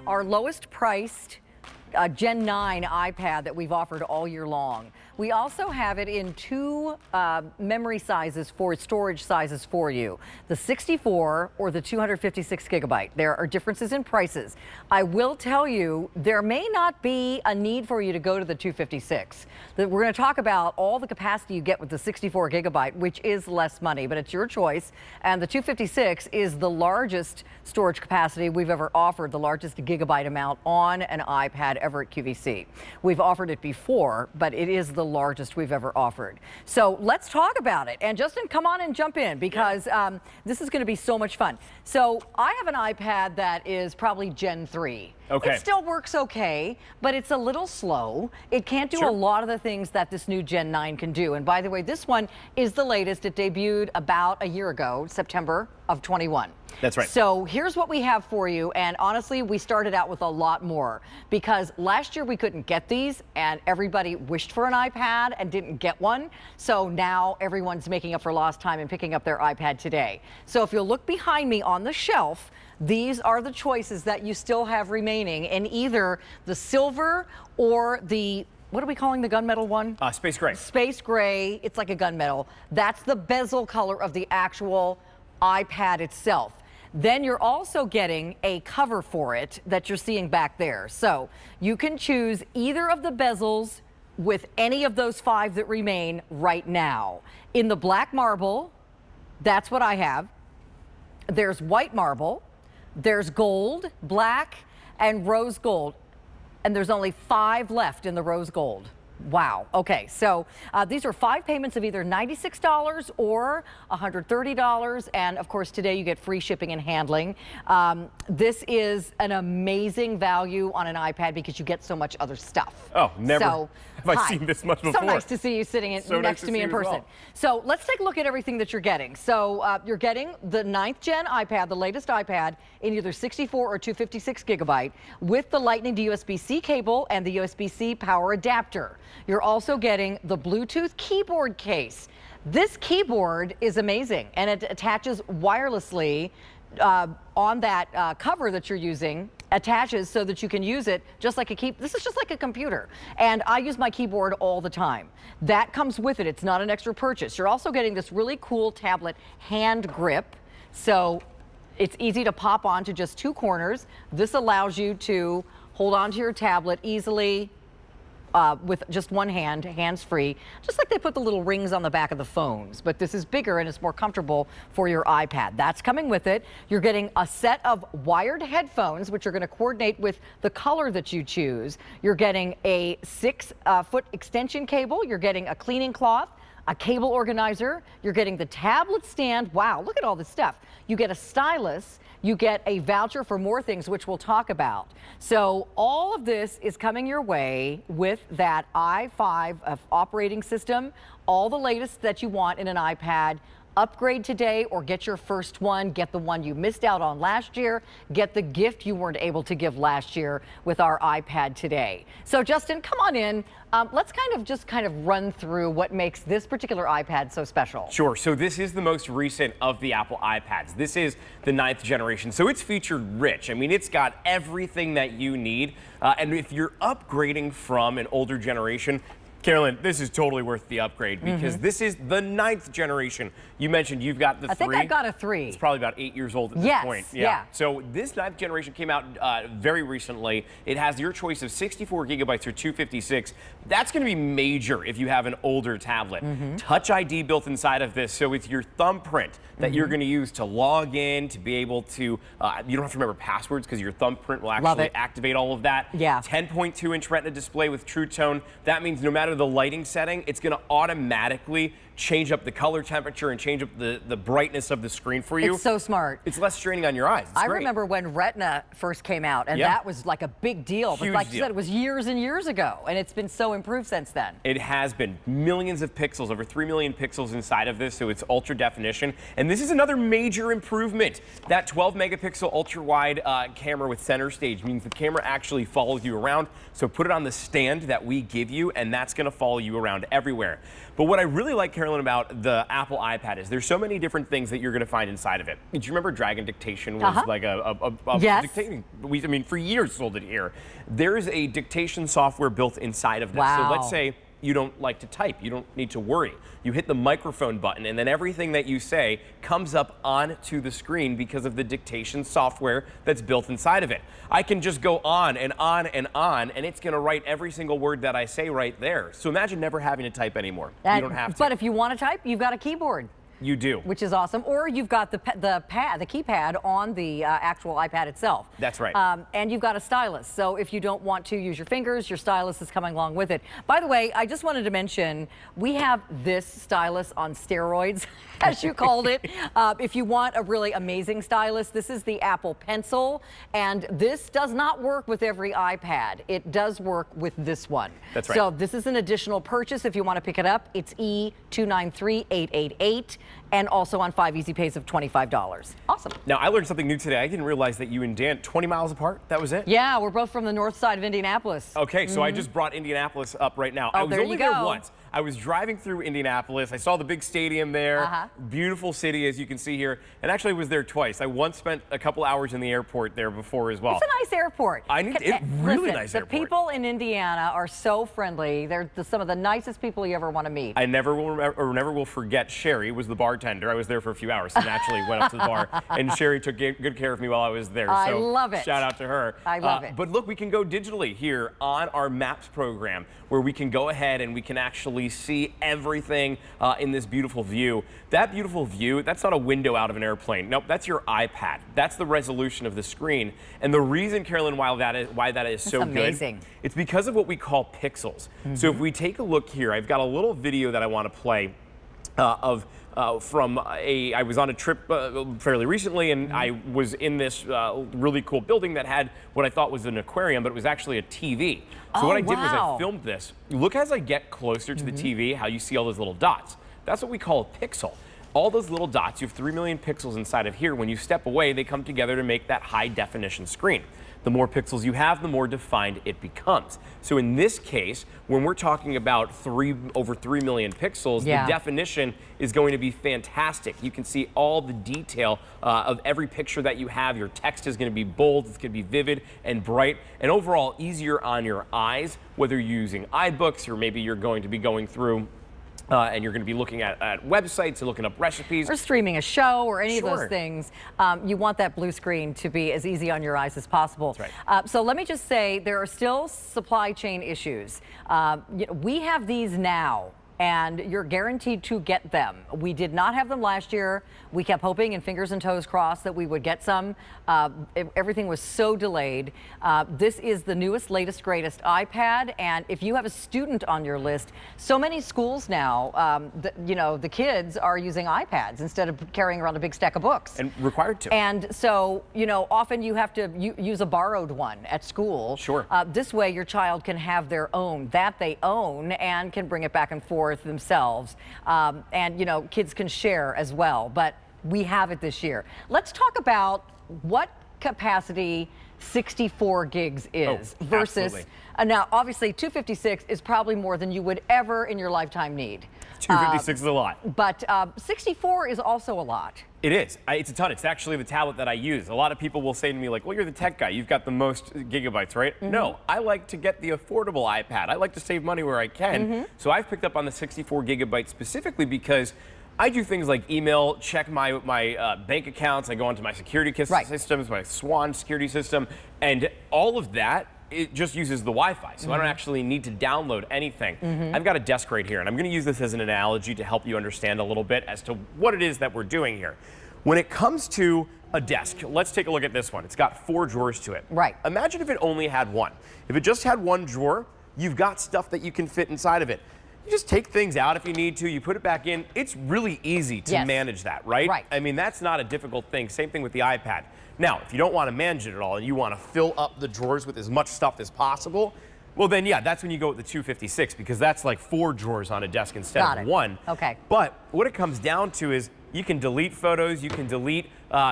our lowest priced Gen 9 iPad that we've offered all year long. We also have it in two memory sizes for storage sizes for you, the 64 or the 256 gigabyte. There are differences in prices. I will tell you, there may not be a need for you to go to the 256. We're going to talk about all the capacity you get with the 64 gigabyte, which is less money, but it's your choice. And the 256 is the largest storage capacity we've ever offered, the largest gigabyte amount on an iPad ever at QVC. We've offered it before, but it is the largest we've ever offered. So let's talk about it. And Justin, come on and jump in, because this is going to be so much fun. So I have an iPad that is probably Gen 3. Okay. It still works okay, but it's a little slow. It can't do a lot of the things that this new Gen 9 can do. And by the way, this one is the latest. It debuted about a year ago, September of 21. That's right. So here's what we have for you. And honestly, we started out with a lot more because last year we couldn't get these and everybody wished for an iPad and didn't get one. So now everyone's making up for lost time and picking up their iPad today. So if you'll look behind me on the shelf, these are the choices that you still have remaining in either the silver or the, what are we calling the gunmetal one? Space gray. Space gray. It's like a gunmetal. That's the bezel color of the actual iPad itself. Then you're also getting a cover for it that you're seeing back there. So you can choose either of the bezels with any of those 5 that remain right now. In the black marble, that's what I have. There's white marble. There's gold, black, and rose gold. And there's only 5 left in the rose gold. Wow. Okay, so these are 5 payments of either $96 or $130. And of course, today you get free shipping and handling. This is an amazing value on an iPad because you get so much other stuff. Oh, never so, have I seen this much before. So nice to see you sitting next to me in person. So let's take a look at everything that you're getting. So you're getting the 9th gen iPad, the latest iPad, in either 64 or 256 gigabyte with the Lightning to USB-C cable and the USB-C power adapter. You're also getting the Bluetooth keyboard case. This keyboard is amazing, and it attaches wirelessly on that cover that you're using. Attaches so that you can use it just like this is just like a computer. And I use my keyboard all the time. That comes with it. It's not an extra purchase. You're also getting this really cool tablet hand grip. So it's easy to pop onto just 2 corners. This allows you to hold onto your tablet easily with just one hand, hands-free, just like they put the little rings on the back of the phones. But this is bigger and it's more comfortable for your iPad. That's coming with it. You're getting a set of wired headphones, which are going to coordinate with the color that you choose. You're getting a 6-foot extension cable. You're getting a cleaning cloth, a cable organizer. You're getting the tablet stand. Wow, look at all this stuff. You get a stylus. You get a voucher for more things, which we'll talk about. So all of this is coming your way with that i5 operating system, all the latest that you want in an iPad. Upgrade today or get your first one. Get the one you missed out on last year. Get the gift you weren't able to give last year with our iPad today. So Justin, come on in. Let's kind of run through what makes this particular iPad so special. Sure. So this is the most recent of the Apple iPads. This is the 9th generation. So it's featured rich. I mean, it's got everything that you need. And if you're upgrading from an older generation, Carolyn, this is totally worth the upgrade because this is the 9th generation. You mentioned you've got the 3. I think I got a 3. It's probably about 8 years old at this point. Yeah. So this 9th generation came out very recently. It has your choice of 64 gigabytes or 256. That's going to be major if you have an older tablet. Touch ID built inside of this, so it's your thumbprint that you're going to use to log in, to be able to, you don't have to remember passwords because your thumbprint will actually activate all of that. Yeah. 10.2-inch Retina display with True Tone. That means no matter the lighting setting, it's going to automatically change up the color temperature and change up the brightness of the screen for you. It's so smart. It's less straining on your eyes. It's great. Remember when Retina first came out, and that was like a big deal. But like you said, it was years and years ago, and it's been so improved since then. It has been. Millions of pixels, over 3 million pixels inside of this, so it's ultra definition. And this is another major improvement. That 12 megapixel ultra wide camera with center stage means the camera actually follows you around. So put it on the stand that we give you, and that's going to follow you around everywhere. But what I really like, Carolyn, Carolyn, about the Apple iPad is there's so many different things that you're going to find inside of it. Do you remember Dragon Dictation was like a yes. dictating? I mean, for years sold it here. There is a dictation software built inside of this. Wow. So let's say you don't like to type. You don't need to worry. You hit the microphone button, and then everything that you say comes up onto the screen because of the dictation software that's built inside of it. I can just go on and on and on, and it's going to write every single word that I say right there. So imagine never having to type anymore. You don't have to. But if you want to type, you've got a keyboard. You do. Which is awesome. Or you've got the keypad on the actual iPad itself. That's right. And you've got a stylus. So if you don't want to use your fingers, your stylus is coming along with it. By the way, I just wanted to mention, we have this stylus on steroids, as you called it. If you want a really amazing stylus, this is the Apple Pencil. And this does not work with every iPad. It does work with this one. That's right. So this is an additional purchase if you want to pick it up. It's E293888. And also on 5 easy pays of $25. Awesome. Now, I learned something new today. I didn't realize that you and Dan, 20 miles apart, that was it? Yeah, we're both from the north side of Indianapolis. Okay, so I just brought Indianapolis up right now. I was there only you there go. once. I was driving through Indianapolis. I saw the big stadium there. Beautiful city, as you can see here. And actually, I was there twice. I once spent a couple hours in the airport there before as well. It's a nice airport. Really nice airport. The people in Indiana are so friendly. They're some of the nicest people you ever want to meet. I never will forget Sherry was the bartender. I was there for a few hours, so naturally went up to the bar, and Sherry took good care of me while I was there. I so love it. Shout out to her. I love it. But look, we can go digitally here on our Maps program, where we can go ahead and we can actually see everything in this beautiful view. That beautiful view, that's not a window out of an airplane. Nope, that's your iPad. That's the resolution of the screen. And the reason, Carolyn, why that is so amazing. good, it's because of what we call pixels. So if we take a look here, I've got a little video that I want to play I was on a trip fairly recently, and I was in this really cool building that had what I thought was an aquarium, but it was actually a TV. So what I did was I filmed this. Look as I get closer to the TV, how you see all those little dots. That's what we call a pixel. All those little dots, you have 3 million pixels inside of here. When you step away, they come together to make that high definition screen. The more pixels you have, the more defined it becomes. So in this case, when we're talking about over 3 million pixels, the definition is going to be fantastic. You can see all the detail of every picture that you have. Your text is going to be bold, it's going to be vivid and bright, and overall easier on your eyes, whether you're using iBooks or maybe you're going to be going through and you're going to be looking at websites and looking up recipes. Or streaming a show or any of those things. You want that blue screen to be as easy on your eyes as possible. That's right. So let me just say, there are still supply chain issues. We have these now, and you're guaranteed to get them. We did not have them last year. We kept hoping and fingers and toes crossed that we would get some. Everything was so delayed. This is the newest, latest, greatest iPad, and if you have a student on your list, so many schools now, the kids are using iPads instead of carrying around a big stack of books. And required to. And so, often you have to use a borrowed one at school. Sure. This way your child can have their own, that they own, and can bring it back and forth themselves. And kids can share as well, but we have it this year. Let's talk about what capacity 64 gigs is versus now obviously 256 is probably more than you would ever in your lifetime need. 256 is a lot. But 64 is also a lot. It is. It's a ton. It's actually the tablet that I use. A lot of people will say to me, like, well, you're the tech guy. You've got the most gigabytes, right? No, I like to get the affordable iPad. I like to save money where I can. So I've picked up on the 64 gigabytes specifically because I do things like email, check my bank accounts. I go onto my security systems, my Swan security system, and all of that, it just uses the Wi-Fi, so I don't actually need to download anything. I've got a desk right here, and I'm going to use this as an analogy to help you understand a little bit as to what it is that we're doing here. When it comes to a desk, let's take a look at this one. It's got 4 drawers to it. Right. Imagine if it only had one. If it just had one drawer, you've got stuff that you can fit inside of it. You just take things out if you need to, you put it back in. It's really easy to manage that, right? Right. I mean, that's not a difficult thing. Same thing with the iPad. Now, if you don't want to manage it at all and you want to fill up the drawers with as much stuff as possible, well then, yeah, that's when you go with the 256 because that's like 4 drawers on a desk instead of 1. Okay. But what it comes down to is you can delete photos, you can delete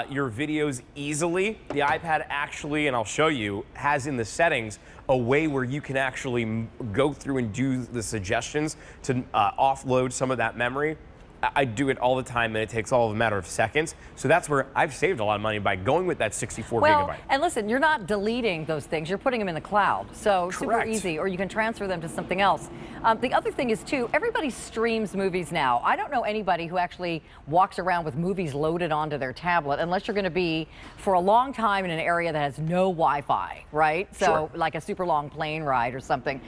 your videos easily. The iPad actually, and I'll show you, has in the settings a way where you can actually go through and do the suggestions to offload some of that memory. I do it all the time, and it takes all of a matter of seconds. So that's where I've saved a lot of money by going with that 64 gigabyte. And listen, you're not deleting those things. You're putting them in the cloud. So super Correct. easy, or you can transfer them to something else. The other thing is, too, everybody streams movies now. I don't know anybody who actually walks around with movies loaded onto their tablet unless you're going to be for a long time in an area that has no Wi-Fi, right? So Sure. like a super long plane ride or something.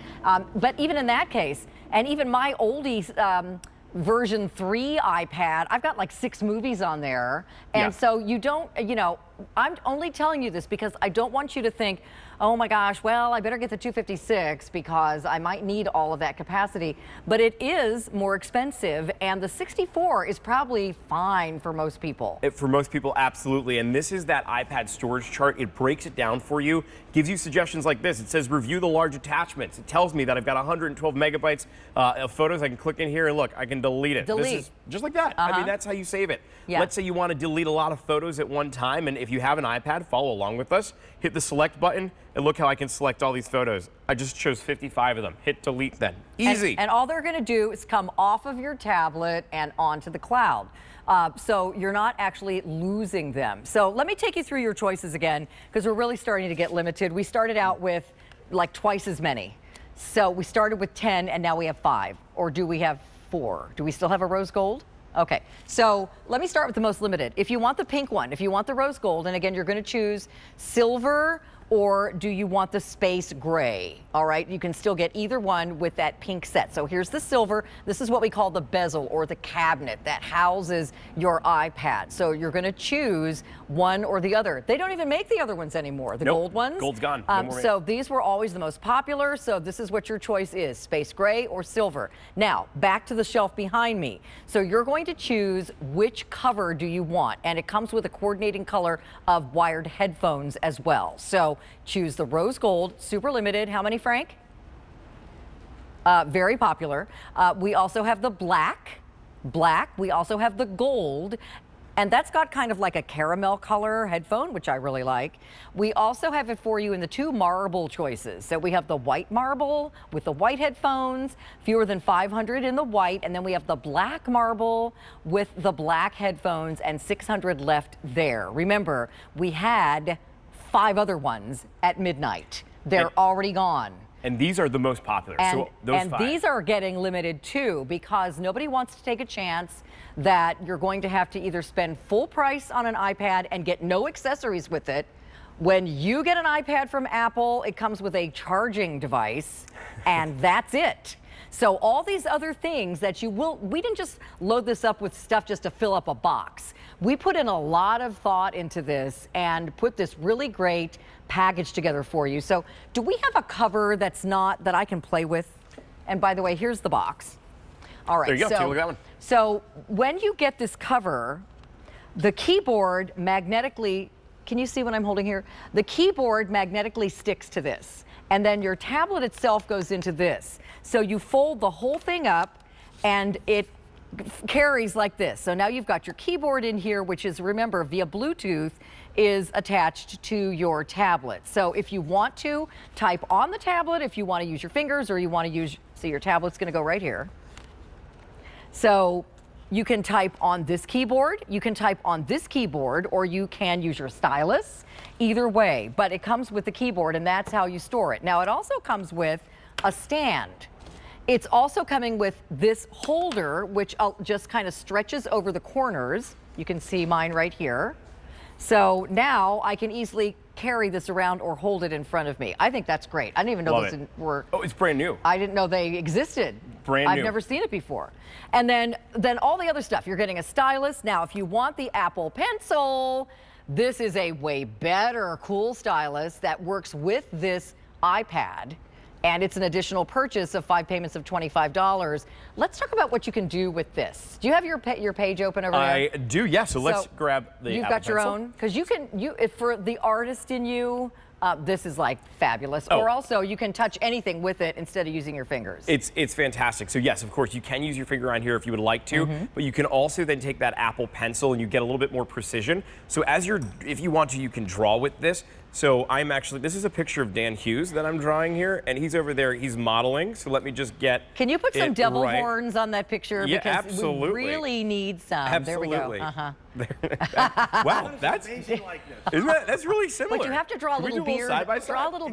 But even in that case, and even my oldies, version 3 iPad, I've got like 6 movies on there. And Yeah. so you don't, I'm only telling you this because I don't want you to think, oh my gosh, well, I better get the 256 because I might need all of that capacity. But it is more expensive, and the 64 is probably fine for most people. For most people, absolutely. And this is that iPad storage chart. It breaks it down for you, gives you suggestions like this. It says review the large attachments. It tells me that I've got 112 megabytes of photos. I can click in here and look, I can delete it. Delete. This is just like that. I mean, that's how you save it. Yeah. Let's say you want to delete a lot of photos at one time, and if you have an iPad, follow along with us. Hit the select button, and look how I can select all these photos. I just chose 55 of them. Hit delete then. Easy. And all they're going to do is come off of your tablet and onto the cloud. So you're not actually losing them. So let me take you through your choices again, because we're really starting to get limited. We started out with like twice as many. So we started with 10, and now we have 5. Or do we have 4? Do we still have a rose gold? Okay, so let me start with the most limited. If you want the pink one, if you want the rose gold, and again, you're going to choose silver, or do you want the space gray? All right, you can still get either one with that pink set. So here's the silver. This is what we call the bezel, or the cabinet that houses your iPad. So you're going to choose one or the other. They don't even make the other ones anymore, the Nope. gold ones. Gold's gone. No more So these were always the most popular. So this is what your choice is, space gray or silver. Now, back to the shelf behind me. So you're going to choose which cover do you want, and it comes with a coordinating color of wired headphones as well. So choose the rose gold, super limited. How many, Frank? Very popular. We also have the black. We also have the gold. And that's got kind of like a caramel color headphone, which I really like. We also have it for you in the 2 marble choices. So we have the white marble with the white headphones, fewer than 500 in the white. And then we have the black marble with the black headphones, and 600 left there. Remember, we had 5 other ones at midnight. They're already gone. And these are the most popular. And, so those 5. These are getting limited too, because nobody wants to take a chance that you're going to have to either spend full price on an iPad and get no accessories with it. When you get an iPad from Apple, it comes with a charging device, and that's it. So all these other things that we didn't just load this up with stuff just to fill up a box. We put in a lot of thought into this and put this really great package together for you. So do we have a cover that I can play with? And by the way, here's the box. All right. There you go. Take a look at that one. So when you get this cover, the keyboard magnetically, can you see what I'm holding here? The keyboard magnetically sticks to this, and then your tablet itself goes into this. So you fold the whole thing up, and it carries like this. So now you've got your keyboard in here, which is, remember, via Bluetooth, is attached to your tablet. So if you want to type on the tablet, if you want to use your fingers, or you want to use, see, your tablet's going to go right here. So you can type on this keyboard, you can type on this keyboard, or you can use your stylus. Either way, but it comes with the keyboard, and that's how you store it. Now, it also comes with a stand. It's also coming with this holder, which just kind of stretches over the corners. You can see mine right here. So now I can easily carry this around or hold it in front of me. I think that's great. I didn't even know Love those it. were. Oh, it's brand new. I didn't know they existed. Brand new. I've never seen it before. And then all the other stuff. You're getting a stylus. Now, if you want the Apple Pencil, this is a way better, cool stylus that works with this iPad. And it's an additional purchase of 5 payments of $25. Let's talk about what you can do with this. Do you have your page open over there? I do, yeah. So let's grab the You've Apple got your Pencil. own, because if for the artist in you, this is like fabulous. Oh. Or also, you can touch anything with it instead of using your fingers. It's fantastic. So yes, of course, you can use your finger on here if you would like to, but you can also then take that Apple Pencil and you get a little bit more precision. So if you want to, you can draw with this. So I'm actually, this is a picture of Dan Hughes that I'm drawing here, and he's over there, he's modeling. So let me just get Can you put some it devil right. horns on that picture? Yeah, because absolutely. we really need some. Absolutely. There we go. Wow, that's amazing likeness. isn't that, that's really similar. But you have to draw a Can we little do beard. side by side? Draw a little